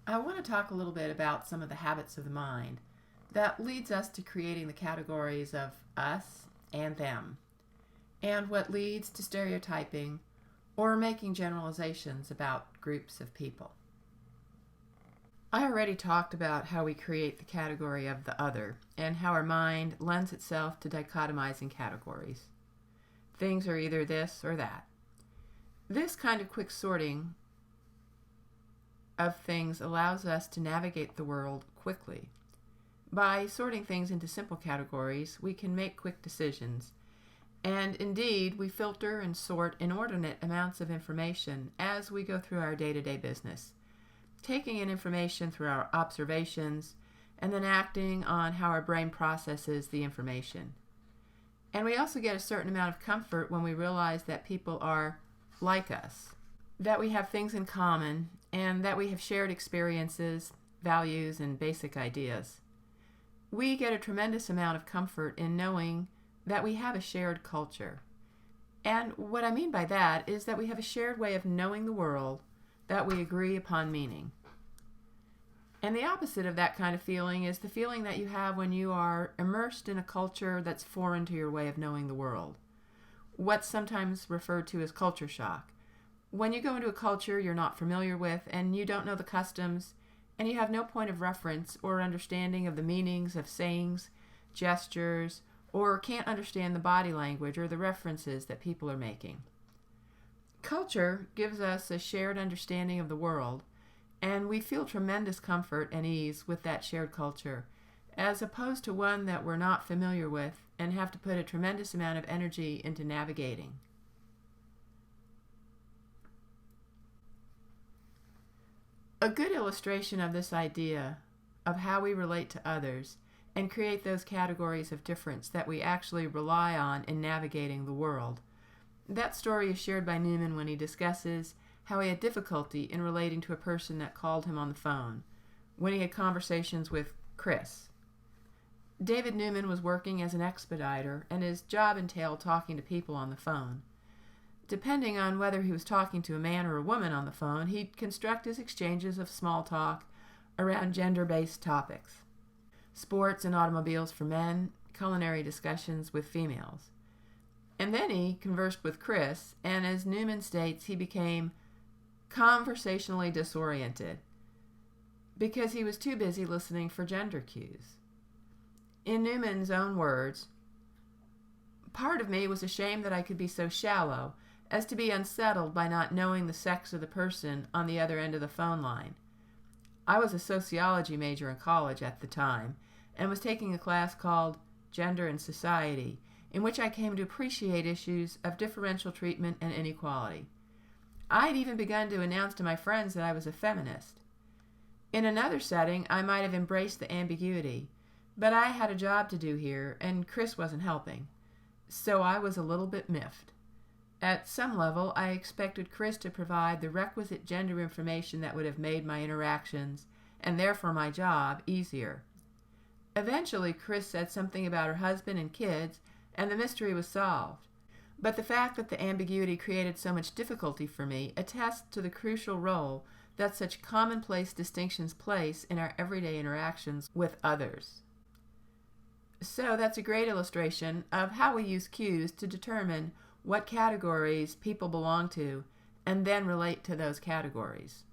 I want to talk a little bit about some of the habits of the mind that leads us to creating the categories of us and them, and what leads to stereotyping or making generalizations about groups of people. I already talked about how we create the category of the other and how our mind lends itself to dichotomizing categories. Things are either this or that. This kind of quick sorting of things allows us to navigate the world quickly. By sorting things into simple categories, we can make quick decisions. And indeed, we filter and sort inordinate amounts of information as we go through our day-to-day business, taking in information through our observations and then acting on how our brain processes the information. And we also get a certain amount of comfort when we realize that people are like us, that we have things in common, and that we have shared experiences, values, and basic ideas. We get a tremendous amount of comfort in knowing that we have a shared culture. And what I mean by that is that we have a shared way of knowing the world that we agree upon meaning. And the opposite of that kind of feeling is the feeling that you have when you are immersed in a culture that's foreign to your way of knowing the world. What's sometimes referred to as culture shock. When you go into a culture you're not familiar with and you don't know the customs and you have no point of reference or understanding of the meanings of sayings, gestures, or can't understand the body language or the references that people are making. Culture gives us a shared understanding of the world, and we feel tremendous comfort and ease with that shared culture, as opposed to one that we're not familiar with and have to put a tremendous amount of energy into navigating. A good illustration of this idea of how we relate to others and create those categories of difference that we actually rely on in navigating the world. That story is shared by Newman when he discusses how he had difficulty in relating to a person that called him on the phone, when he had conversations with Chris. David Newman was working as an expediter, and his job entailed talking to people on the phone. Depending on whether he was talking to a man or a woman on the phone, he'd construct his exchanges of small talk around gender-based topics. Sports and automobiles for men, culinary discussions with females. And then he conversed with Chris, and as Newman states, he became conversationally disoriented because he was too busy listening for gender cues. In Newman's own words, part of me was ashamed that I could be so shallow as to be unsettled by not knowing the sex of the person on the other end of the phone line. I was a sociology major in college at the time and was taking a class called Gender and Society, in which I came to appreciate issues of differential treatment and inequality. I had even begun to announce to my friends that I was a feminist. In another setting, I might have embraced the ambiguity, but I had a job to do here, and Chris wasn't helping. So I was a little bit miffed. At some level, I expected Chris to provide the requisite gender information that would have made my interactions, and therefore my job, easier. Eventually, Chris said something about her husband and kids, and the mystery was solved. But the fact that the ambiguity created so much difficulty for me attests to the crucial role that such commonplace distinctions place in our everyday interactions with others. So that's a great illustration of how we use cues to determine what categories people belong to and then relate to those categories.